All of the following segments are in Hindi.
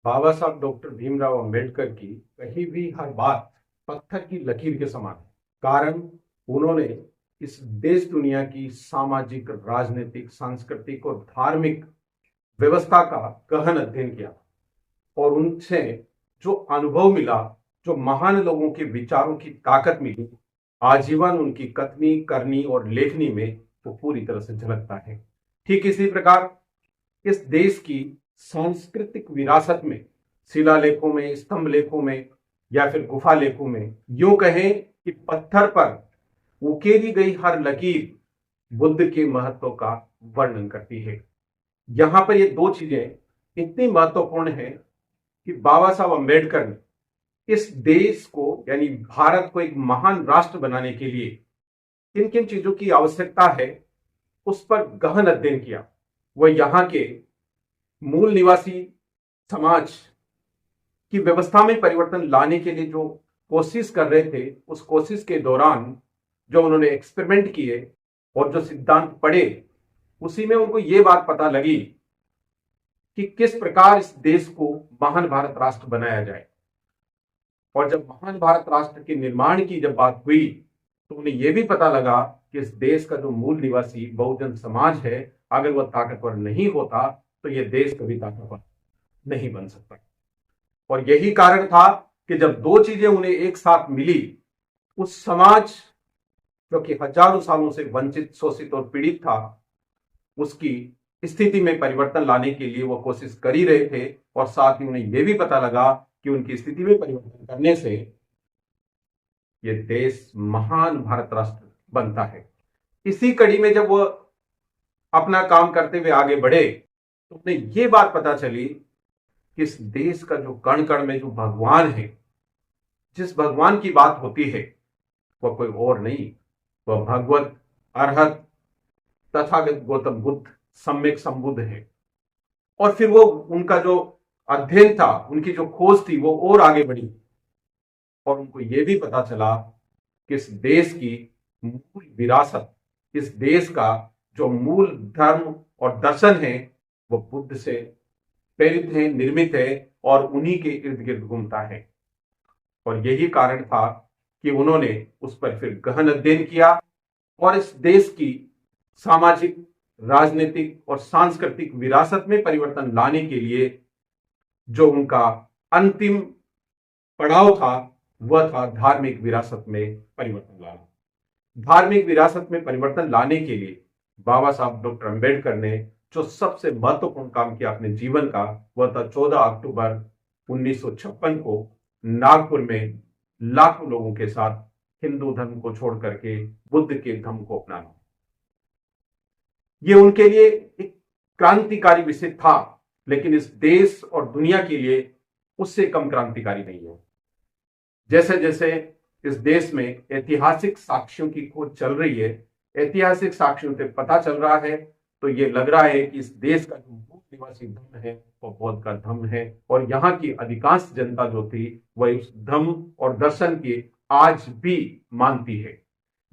बाबा साहब डॉक्टर भीमराव अंबेडकर की कही भी हर बात पत्थर की लकीर के समान है। कारण उन्होंने इस देश दुनिया की सामाजिक, राजनीतिक, सांस्कृतिक और धार्मिक व्यवस्था का गहन अध्ययन किया और उनसे जो अनुभव मिला, जो महान लोगों के विचारों की ताकत मिली, आजीवन उनकी कथनी, करनी और लेखनी में वो पूरी तरह से झलकता है। ठीक इसी प्रकार इस देश की सांस्कृतिक विरासत में, शिलालेखों में, स्तंभ लेखों में या फिर गुफा लेखों में, यूं कहें कि पत्थर पर उकेरी गई हर लकीर बुद्ध के महत्व का वर्णन करती है। यहां पर ये दो चीजें इतनी महत्वपूर्ण है कि बाबा साहब अंबेडकर ने इस देश को यानी भारत को एक महान राष्ट्र बनाने के लिए किन किन चीजों की आवश्यकता है उस पर गहन अध्ययन किया। वह यहाँ के मूल निवासी समाज की व्यवस्था में परिवर्तन लाने के लिए जो कोशिश कर रहे थे, उस कोशिश के दौरान जो उन्होंने एक्सपेरिमेंट किए और जो सिद्धांत पढ़े, उसी में उनको ये बात पता लगी कि किस प्रकार इस देश को महान भारत राष्ट्र बनाया जाए। और जब महान भारत राष्ट्र के निर्माण की जब बात हुई तो उन्हें यह भी पता लगा कि इस देश का जो मूल निवासी बहुजन समाज है, अगर वह ताकतवर नहीं होता तो यह देश कभी ताकतवर नहीं बन सकता। और यही कारण था कि जब दो चीजें उन्हें एक साथ मिली, उस समाज जो कि हजारों सालों से वंचित, शोषित और पीड़ित था, उसकी स्थिति में परिवर्तन लाने के लिए वो कोशिश कर ही रहे थे। और साथ ही उन्हें यह भी पता लगा कि उनकी स्थिति में परिवर्तन करने से यह देश महान भारत राष्ट्र बनता है। इसी कड़ी में जब वो अपना काम करते हुए आगे बढ़े तो उन्हें यह बात पता चली कि इस देश का जो कण कण में जो भगवान है, जिस भगवान की बात होती है, वह कोई और नहीं, वह भगवत अरहत तथागत गौतम बुद्ध सम्यक संबुद्ध है। और फिर वो उनका जो अध्ययन था, उनकी जो खोज थी, वो और आगे बढ़ी और उनको यह भी पता चला कि इस देश की मूल विरासत, इस देश का जो मूल धर्म और दर्शन है, वो बुद्ध से प्रेरित है, निर्मित है और उन्हीं के इर्द गिर्द घूमता है। और यही कारण था कि उन्होंने उस पर फिर गहन अध्ययन किया और इस देश की सामाजिक, राजनीतिक और सांस्कृतिक विरासत में परिवर्तन लाने के लिए जो उनका अंतिम पड़ाव था, वह था धार्मिक विरासत में परिवर्तन लाना। धार्मिक विरासत में परिवर्तन लाने के लिए बाबा साहब डॉक्टर अंबेडकर ने जो सबसे महत्वपूर्ण काम किया अपने जीवन का, वह था 14 अक्टूबर 1956 को नागपुर में लाखों लोगों के साथ हिंदू धर्म को छोड़ करके बुद्ध के धर्म को अपनाना। यह उनके लिए एक क्रांतिकारी विषय था, लेकिन इस देश और दुनिया के लिए उससे कम क्रांतिकारी नहीं है। जैसे जैसे इस देश में ऐतिहासिक साक्ष्यों की खोज चल रही है, ऐतिहासिक साक्ष्यों से पता चल रहा है, तो ये लग रहा है कि इस देश का जो मूल निवासी धर्म है वो बौद्ध का धर्म है। और यहाँ की अधिकांश जनता जो थी वह उस धर्म और दर्शन की आज भी मानती है।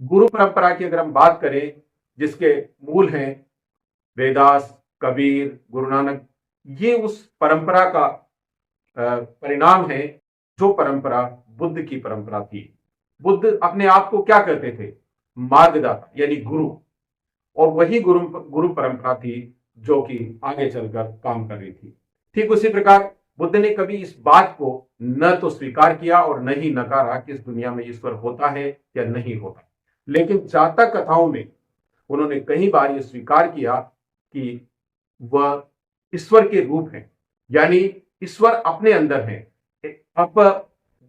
गुरु परंपरा की अगर हम बात करें, जिसके मूल हैं वेदास, कबीर, गुरु नानक, ये उस परंपरा का परिणाम है जो परंपरा बुद्ध की परंपरा थी। बुद्ध अपने आप को क्या कहते थे? मार्गदाता यानी गुरु। और वही गुरु परंपरा थी जो कि आगे चलकर काम कर रही थी। ठीक उसी प्रकार बुद्ध ने कभी इस बात को न तो स्वीकार किया और न ही नकारा कि इस दुनिया में ईश्वर होता है या नहीं होता, लेकिन जातक कथाओं में उन्होंने कई बार यह स्वीकार किया कि वह ईश्वर के रूप है, यानी ईश्वर अपने अंदर है। अप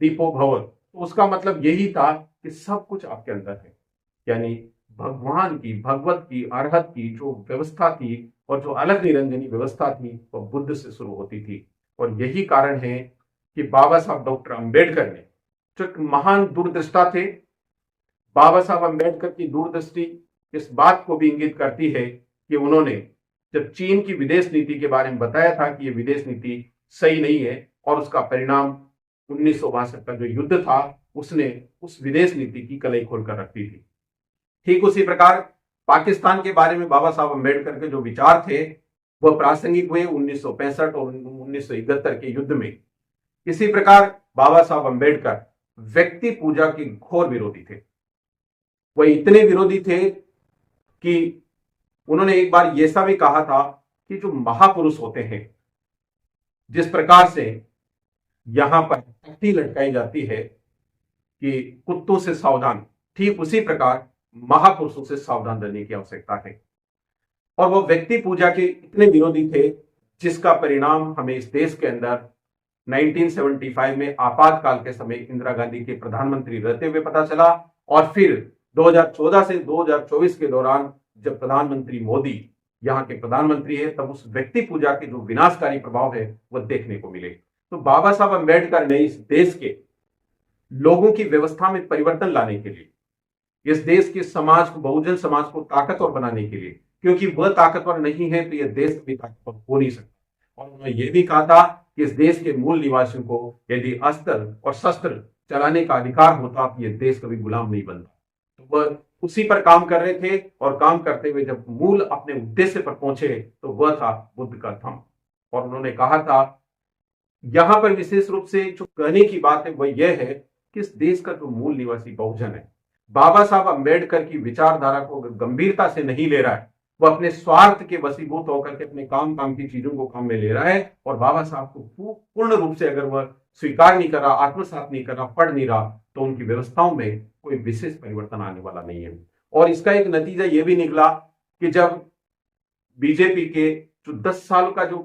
दीपो भव, तो उसका मतलब यही था कि सब कुछ आपके अंदर है। यानी भगवान की, भगवत की, अरहत की जो व्यवस्था थी और जो अलग निरंजनी व्यवस्था थी, वह बुद्ध से शुरू होती थी। और यही कारण है कि बाबा साहब डॉक्टर अंबेडकर ने, जो एक महान दूरदृष्टा थे, बाबा साहब अंबेडकर की दूरदृष्टि इस बात को भी इंगित करती है कि उन्होंने जब चीन की विदेश नीति के बारे में बताया था कि यह विदेश नीति सही नहीं है और उसका परिणाम 1962 का जो युद्ध था, उसने उस विदेश नीति की कलई खोलकर रख दी थी। ठीक उसी प्रकार पाकिस्तान के बारे में बाबा साहब अम्बेडकर के जो विचार थे वह प्रासंगिक हुए 1965 और 1971 के युद्ध में। इसी प्रकार बाबा साहब अम्बेडकर व्यक्ति पूजा के घोर विरोधी थे। वह इतने विरोधी थे कि उन्होंने एक बार ऐसा भी कहा था कि जो महापुरुष होते हैं, जिस प्रकार से यहां पर तख्ती लटकाई जाती है कि कुत्तों से सावधान, ठीक उसी प्रकार महापुरुषों से सावधान रहने की आवश्यकता है। और वो व्यक्ति पूजा के इतने विरोधी थे जिसका परिणाम हमें इस देश के अंदर 1975 में आपातकाल के समय इंदिरा गांधी के प्रधानमंत्री रहते हुए पता चला, और फिर 2014 से 2024 के दौरान जब प्रधानमंत्री मोदी यहाँ के प्रधानमंत्री है, तब उस व्यक्ति पूजा के जो विनाशकारी प्रभाव है वह देखने को मिले। तो बाबा साहब अम्बेडकर ने इस देश के लोगों की व्यवस्था में परिवर्तन लाने के लिए, इस देश के समाज को, बहुजन समाज को ताकतवर बनाने के लिए, क्योंकि वह ताकतवर नहीं है तो यह देश भी ताकतवर हो नहीं सकता। और उन्होंने यह भी कहा था कि इस देश के मूल निवासियों को यदि अस्त्र और शस्त्र चलाने का अधिकार होता तो यह देश कभी गुलाम नहीं बनता। तो वह उसी पर काम कर रहे थे, और काम करते हुए जब मूल अपने उद्देश्य पर पहुंचे तो वह था बुद्ध का धम्म। और उन्होंने कहा था, यहां पर विशेष रूप से जो कहने की बात है वह यह है कि इस देश का जो मूल निवासी बहुजन है, बाबा साहब अम्बेडकर की विचारधारा को अगर गंभीरता से नहीं ले रहा है, वह अपने स्वार्थ के वशीभूत होकर के अपने काम की चीजों को काम में ले रहा है, और बाबा साहब को पूर्ण रूप से अगर वह स्वीकार नहीं कर रहा, आत्मसात नहीं कर रहा, पढ़ नहीं रहा, तो उनकी व्यवस्थाओं में कोई विशेष परिवर्तन आने वाला नहीं है। और इसका एक नतीजा यह भी निकला कि जब बीजेपी के जो 10 साल का जो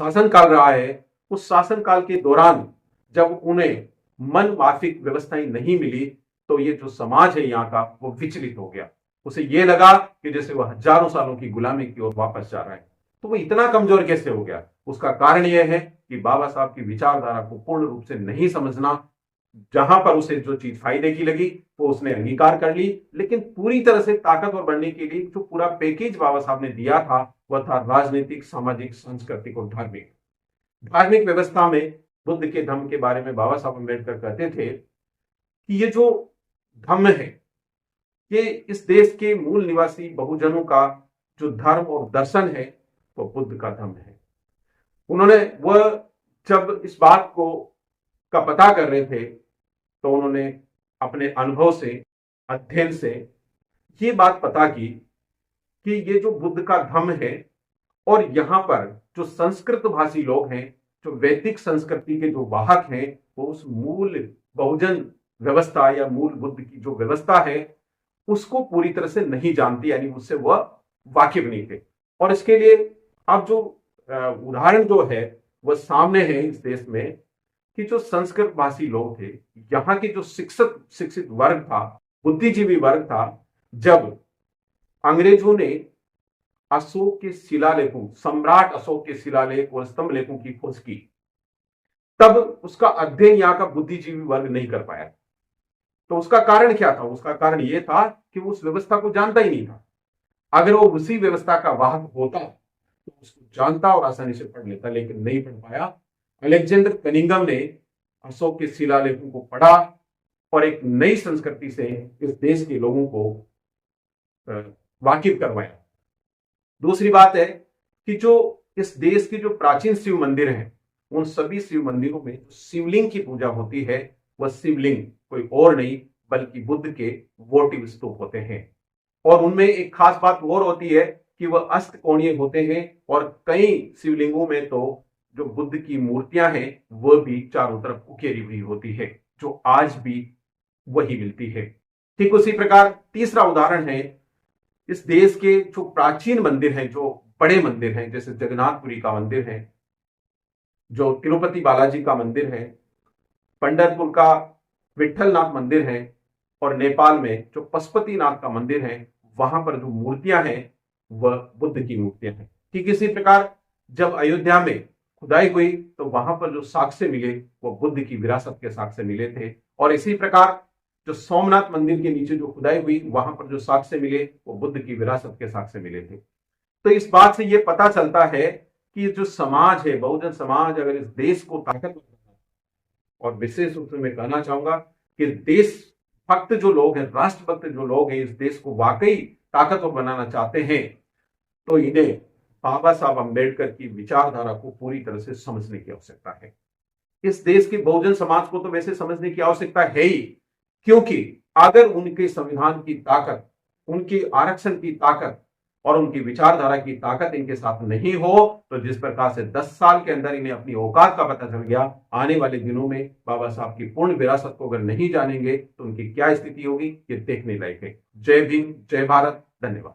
शासनकाल रहा है, उस शासनकाल के दौरान जब उन्हें मन माफिक व्यवस्थाएं नहीं मिली, तो ये जो समाज है यहाँ का वो विचलित हो गया। उसे ये लगा कि जैसे वह हजारों सालों की गुलामी की ओर वापस जा रहा है। तो वो इतना कमजोर कैसे हो गया? उसका कारण यह है कि बाबा साहब की विचारधारा को पूर्ण रूप से नहीं समझना। जहां पर उसे जो चीज फायदे की लगी वो उसने अंगीकार कर ली, लेकिन पूरी तरह से ताकतवर बनने के लिए जो पूरा पैकेज बाबा साहब ने दिया था वह था राजनीतिक, सामाजिक, सांस्कृतिक और धार्मिक। धार्मिक व्यवस्था में बुद्ध के धम्म के बारे में बाबा साहब अम्बेडकर कहते थे कि ये जो धम्म है, ये इस देश के मूल निवासी बहुजनों का जो धर्म और दर्शन है वो बुद्ध का धम्म है। उन्होंने वह जब इस बात को का पता कर रहे थे तो उन्होंने अपने अनुभव से, अध्ययन से ये बात पता की कि ये जो बुद्ध का धम्म है, और यहाँ पर जो संस्कृत भाषी लोग हैं, जो वैदिक संस्कृति के जो वाहक हैं, वो उस मूल बहुजन व्यवस्था या मूल बुद्ध की जो व्यवस्था है उसको पूरी तरह से नहीं जानती, यानी उससे वह वाकिफ नहीं थे। और इसके लिए अब जो उदाहरण जो है वह सामने है इस देश में कि जो संस्कृत भाषी लोग थे, यहाँ के जो शिक्षित वर्ग था, बुद्धिजीवी वर्ग था, जब अंग्रेजों ने अशोक के शिलालेखों, सम्राट अशोक के शिलालेख और स्तंभ लेखों की खोज की, तब उसका अध्ययन यहाँ का बुद्धिजीवी वर्ग नहीं कर पाया। तो उसका कारण क्या था? उसका कारण यह था कि वो उस व्यवस्था को जानता ही नहीं था। अगर वो उसी व्यवस्था का वाहक होता तो उसको जानता और आसानी से पढ़ लेता, लेकिन नहीं पढ़ पाया। अलेक्जेंडर कनिंघम ने अशोक के शिलालेखों को पढ़ा और एक नई संस्कृति से इस देश के लोगों को वाकिफ करवाया। दूसरी बात है कि जो इस देश के जो प्राचीन शिव मंदिर हैं, उन सभी शिव मंदिरों में शिवलिंग की पूजा होती है, वह शिवलिंग कोई और नहीं बल्कि बुद्ध के वोटिव स्तूप होते हैं। और उनमें एक खास बात और होती है कि वह अष्टकोणीय होते हैं, और कई शिवलिंगों में तो जो बुद्ध की मूर्तियां हैं वह भी चारों तरफ उकेरी हुई होती है, जो आज भी वही मिलती है। ठीक उसी प्रकार तीसरा उदाहरण है इस देश के जो प्राचीन मंदिर हैं, जो बड़े मंदिर हैं, जैसे जगन्नाथपुरी का मंदिर है, जो तिरुपति बालाजी का मंदिर है, पंढरपुर का विठलनाथ मंदिर है, और नेपाल में जो पशुपतिनाथ का मंदिर है, वहां पर जो मूर्तियां हैं वह बुद्ध की मूर्तियां हैं। ठीक इसी प्रकार जब अयोध्या में खुदाई हुई तो वहां पर जो साक्ष्य मिले वो बुद्ध की विरासत के साक्ष्य मिले थे। और इसी प्रकार जो सोमनाथ मंदिर के नीचे जो खुदाई हुई वहां पर जो साक्ष्य मिले वो बुद्ध की विरासत के साक्ष्य मिले थे। तो इस बात से ये पता चलता है कि जो समाज है, बहुजन समाज, अगर इस देश को ताकतवर, और विशेष रूप से मैं कहना चाहूंगा कि देश भक्त जो लोग हैं, राष्ट्रभक्त जो लोग हैं, इस देश को वाकई ताकतवर बनाना चाहते हैं, तो इन्हें बाबा साहब अंबेडकर की विचारधारा को पूरी तरह से समझने की आवश्यकता है। इस देश के बहुजन समाज को तो वैसे समझने की आवश्यकता है ही, क्योंकि अगर उनके संविधान की ताकत, उनकी आरक्षण की ताकत और उनकी विचारधारा की ताकत इनके साथ नहीं हो, तो जिस प्रकार से 10 साल के अंदर इन्हें अपनी औकात का पता चल गया, आने वाले दिनों में बाबा साहब की पूर्ण विरासत को अगर नहीं जानेंगे तो उनकी क्या स्थिति होगी, ये देखने लायक है। जय भीम, जय भारत, धन्यवाद।